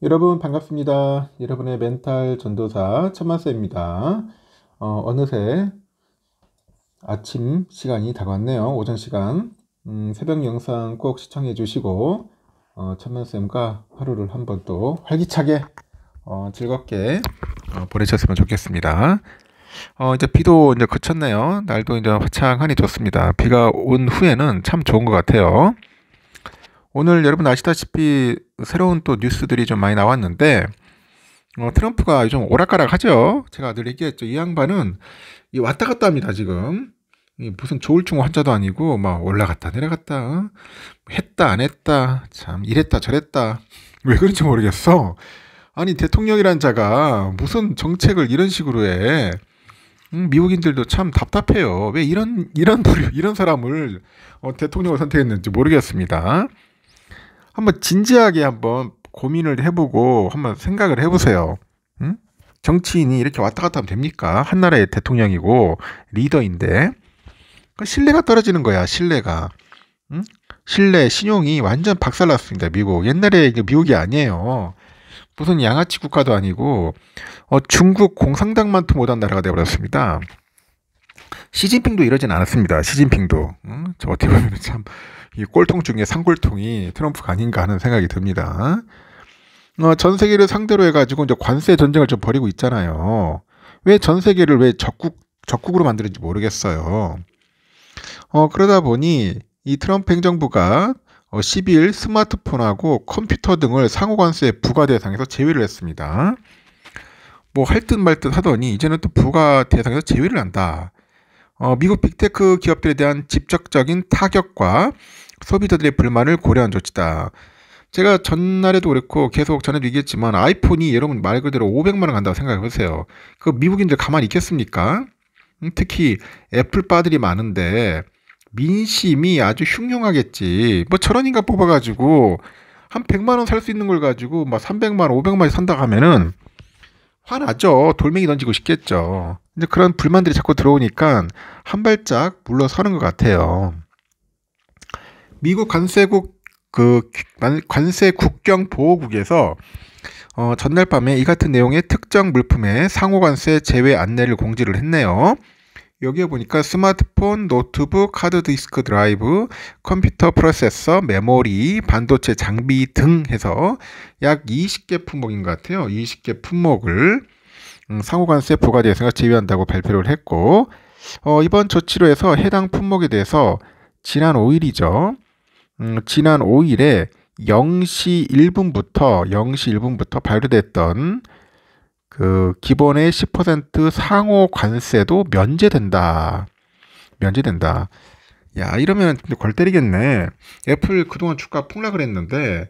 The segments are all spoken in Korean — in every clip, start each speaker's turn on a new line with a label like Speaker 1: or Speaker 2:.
Speaker 1: 여러분 반갑습니다. 여러분의 멘탈 전도사 천만세입니다. 어느새 아침 시간이 다가왔네요. 오전 시간. 새벽 영상 꼭 시청해 주시고 천만쌤과 하루를 한번 또 활기차게 즐겁게 보내셨으면 좋겠습니다. 이제 비도 이제 그쳤네요. 날도 이제 화창하니 좋습니다. 비가 온 후에는 참 좋은 것 같아요. 오늘 여러분 아시다시피 새로운 또 뉴스들이 좀 많이 나왔는데 트럼프가 요즘 오락가락하죠. 제가 늘 얘기했죠. 이 양반은 왔다 갔다 합니다. 지금 무슨 조울증 환자도 아니고 막 올라갔다 내려갔다 했다 안 했다 참 이랬다 저랬다 왜 그런지 모르겠어. 아니 대통령이란 자가 무슨 정책을 이런 식으로 해. 미국인들도 참 답답해요. 왜 이런 사람을 대통령을 선택했는지 모르겠습니다. 한번 진지하게 한번 고민을 해보고 한번 생각을 해보세요. 응? 정치인이 이렇게 왔다 갔다 하면 됩니까? 한 나라의 대통령이고 리더인데 신뢰가 떨어지는 거야. 신뢰가. 응? 신뢰, 신용이 완전 박살났습니다. 미국. 옛날에 미국이 아니에요. 무슨 양아치 국가도 아니고 중국 공산당만도 못한 나라가 되어버렸습니다. 시진핑도 이러진 않았습니다. 시진핑도. 저 어떻게 보면 참 이 꼴통 중에 상골통이 트럼프가 아닌가 하는 생각이 듭니다. 전 세계를 상대로 해가지고 이제 관세 전쟁을 좀 벌이고 있잖아요. 왜 전 세계를 왜 적국으로 만드는지 모르겠어요. 그러다 보니 이 트럼프 행정부가 12일 스마트폰하고 컴퓨터 등을 상호관세 부과 대상에서 제외를 했습니다. 뭐 할 듯 말 듯 하더니 이제는 또 부과 대상에서 제외를 한다. 미국 빅테크 기업들에 대한 직접적인 타격과 소비자들의 불만을 고려한 조치다. 제가 전날에도 그랬고 계속 전에도 얘기했지만 아이폰이 여러분 말 그대로 500만 원 간다고 생각해 보세요. 그 미국인들 가만히 있겠습니까? 특히 애플바들이 많은데 민심이 아주 흉흉하겠지. 뭐 저런 인간 뽑아가지고 한 100만 원 살 수 있는 걸 가지고 막 300만 원, 500만 원 산다 하면은 화나죠. 돌멩이 던지고 싶겠죠. 이제 그런 불만들이 자꾸 들어오니까 한 발짝 물러서는 것 같아요. 미국 관세 국경 보호국에서 전날 밤에 이 같은 내용의 특정 물품의 상호관세 제외 안내를 공지를 했네요. 여기에 보니까 스마트폰, 노트북, 하드디스크 드라이브, 컴퓨터 프로세서, 메모리, 반도체 장비 등 해서 약 20개 품목인 것 같아요. 20개 품목을 상호관세 부과 대상에서 제외한다고 발표를 했고 이번 조치로 해서 해당 품목에 대해서 지난 5일이죠. 지난 5일에 0시 1분부터 발효됐던 그 기본의 10% 상호 관세도 면제된다. 야, 이러면 골 때리겠네. 애플 그동안 주가 폭락을 했는데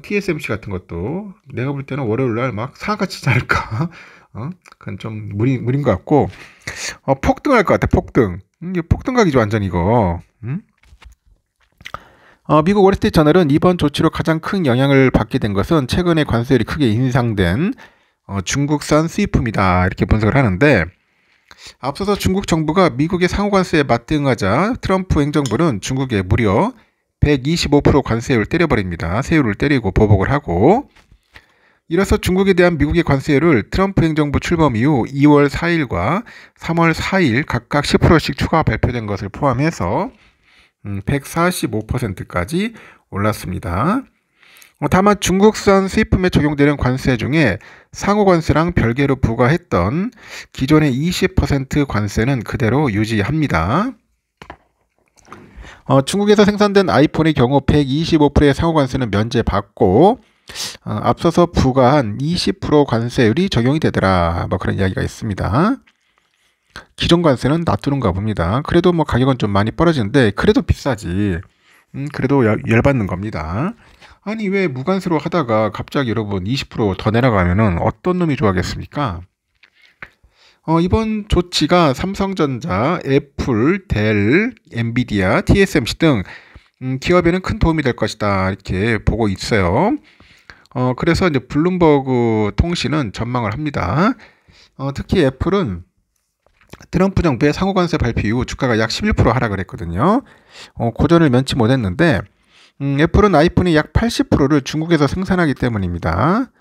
Speaker 1: TSMC 같은 것도 내가 볼 때는 월요일 날 막 상한가 치지 않을까? 그건 좀 무리인 것 같고 폭등할 것 같아. 폭등. 이게 폭등각이죠 완전 이거. 미국 월스트리트저널은 이번 조치로 가장 큰 영향을 받게 된 것은 최근에 관세율이 크게 인상된 중국산 수입품이다 이렇게 분석을 하는데 앞서서 중국 정부가 미국의 상호관세에 맞대응하자 트럼프 행정부는 중국에 무려 125% 관세율을 때려버립니다. 세율을 때리고 보복을 하고 이래서 중국에 대한 미국의 관세율을 트럼프 행정부 출범 이후 2월 4일과 3월 4일 각각 10%씩 추가 발표된 것을 포함해서 145%까지 올랐습니다. 다만 중국산 수입품에 적용되는 관세 중에 상호관세랑 별개로 부과했던 기존의 20% 관세는 그대로 유지합니다. 중국에서 생산된 아이폰의 경우 125%의 상호관세는 면제받고 앞서서 부과한 20% 관세율이 적용이 되더라. 뭐 그런 이야기가 있습니다. 기존 관세는 놔두는가 봅니다. 그래도 뭐 가격은 좀 많이 떨어지는데 그래도 비싸지. 그래도 열받는 겁니다. 아니 왜 무관세로 하다가 갑자기 여러분 20%더 내려가면은 어떤 놈이 좋아하겠습니까? 이번 조치가 삼성전자, 애플, 델, 엔비디아, TSMC 등 기업에는 큰 도움이 될 것이다 이렇게 보고 있어요. 그래서 이제 블룸버그 통신은 전망을 합니다. 특히 애플은 트럼프 정부의 상호관세 발표 이후 주가가 약 11% 하락을 했거든요. 고전을 면치 못했는데 애플은 아이폰의 약 80%를 중국에서 생산하기 때문입니다.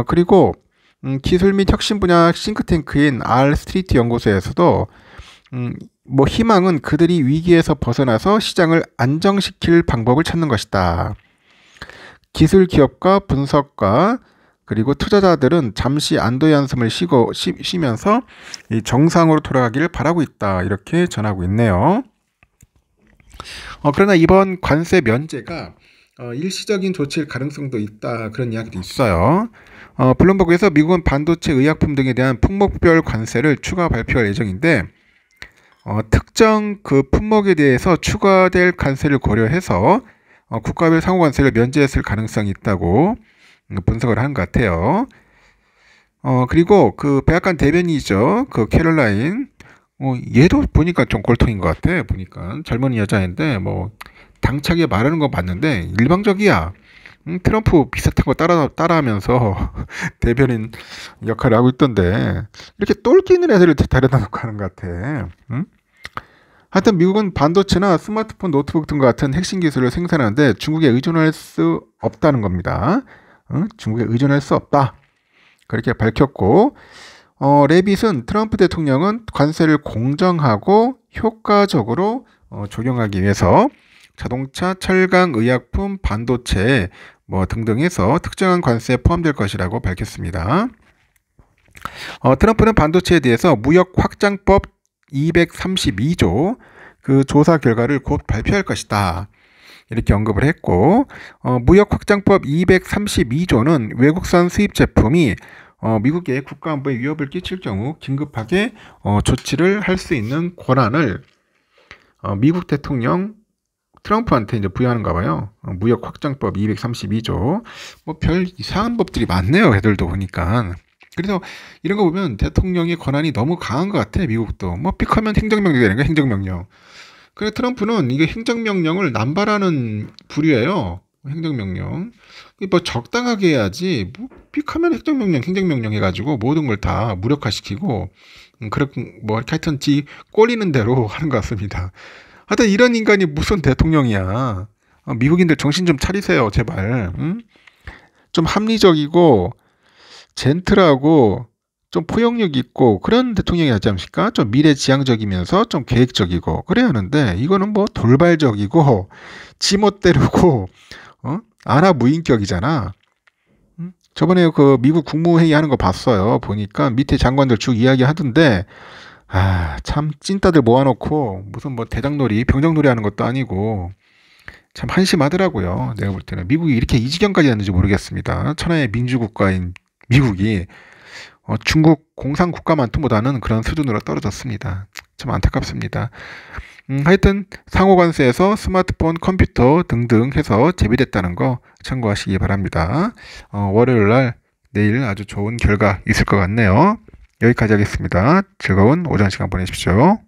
Speaker 1: 그리고 기술 및 혁신 분야 싱크탱크인 R 스트리트 연구소에서도 뭐 희망은 그들이 위기에서 벗어나서 시장을 안정시킬 방법을 찾는 것이다. 기술 기업과 분석가 그리고 투자자들은 잠시 안도의 한숨을 쉬면서 이 정상으로 돌아가기를 바라고 있다. 이렇게 전하고 있네요. 그러나 이번 관세 면제가 일시적인 조치일 가능성도 있다. 그런 이야기도 있어요. 블룸버그에서 미국은 반도체, 의약품 등에 대한 품목별 관세를 추가 발표할 예정인데 특정 그 품목에 대해서 추가될 관세를 고려해서 국가별 상호 관세를 면제했을 가능성이 있다고 분석을 하는 것 같아요. 그리고 그 백악관 대변인이죠. 그 캐롤라인. 얘도 보니까 좀 골통인 것 같아. 보니까 젊은 여자인데 뭐 당차게 말하는 거 봤는데 일방적이야. 트럼프 비슷한 거 따라하면서 대변인 역할을 하고 있던데 이렇게 똘끼는 애들을 데려다 놓고 하는 것 같아. 하여튼 미국은 반도체나 스마트폰, 노트북 등과 같은 핵심 기술을 생산하는데 중국에 의존할 수 없다는 겁니다. 중국에 의존할 수 없다. 그렇게 밝혔고 레빗은 트럼프 대통령은 관세를 공정하고 효과적으로 적용하기 위해서 자동차, 철강, 의약품, 반도체 뭐 등등에서 특정한 관세에 포함될 것이라고 밝혔습니다. 트럼프는 반도체에 대해서 무역 확장법 232조 그 조사 결과를 곧 발표할 것이다. 이렇게 언급을 했고 무역 확장법 232조는 외국산 수입 제품이 미국의 국가안보에 위협을 끼칠 경우 긴급하게 조치를 할 수 있는 권한을 미국 대통령 트럼프한테 이제 부여하는가 봐요. 무역 확장법 232조. 뭐 별 이상한 법들이 많네요. 애들도 보니까. 그래서 이런 거 보면 대통령의 권한이 너무 강한 것 같아. 미국도. 뭐 픽하면 행정명령이 되는 거야. 행정명령. 그래 트럼프는 이게 행정명령을 남발하는 부류예요. 행정명령. 뭐 적당하게 해야지. 뭐 픽하면 행정명령 해가지고 모든 걸 다 무력화시키고 그렇게 뭐 하여튼 지 꼴리는 대로 하는 것 같습니다. 하여튼 이런 인간이 무슨 대통령이야. 미국인들 정신 좀 차리세요. 제발. 좀 합리적이고 젠틀하고 좀 포용력 있고 그런 대통령이 하지 않습니까? 좀 미래지향적이면서 좀 계획적이고 그래야 하는데 이거는 뭐 돌발적이고 지멋대로고 안하무인격이잖아. 저번에 그 미국 국무회의 하는 거 봤어요. 보니까 밑에 장관들 쭉 이야기 하던데 참 찐따들 모아놓고 무슨 뭐 대장놀이 병장놀이 하는 것도 아니고 참 한심하더라고요. 내가 볼 때는 미국이 이렇게 이 지경까지 했는지 모르겠습니다. 천하의 민주국가인 미국이 중국 공산국가만큼보다는 그런 수준으로 떨어졌습니다. 참 안타깝습니다. 하여튼 상호관세에서 스마트폰, 컴퓨터 등등 해서 제외됐다는 거 참고하시기 바랍니다. 월요일날 내일 아주 좋은 결과 있을 것 같네요. 여기까지 하겠습니다. 즐거운 오전 시간 보내십시오.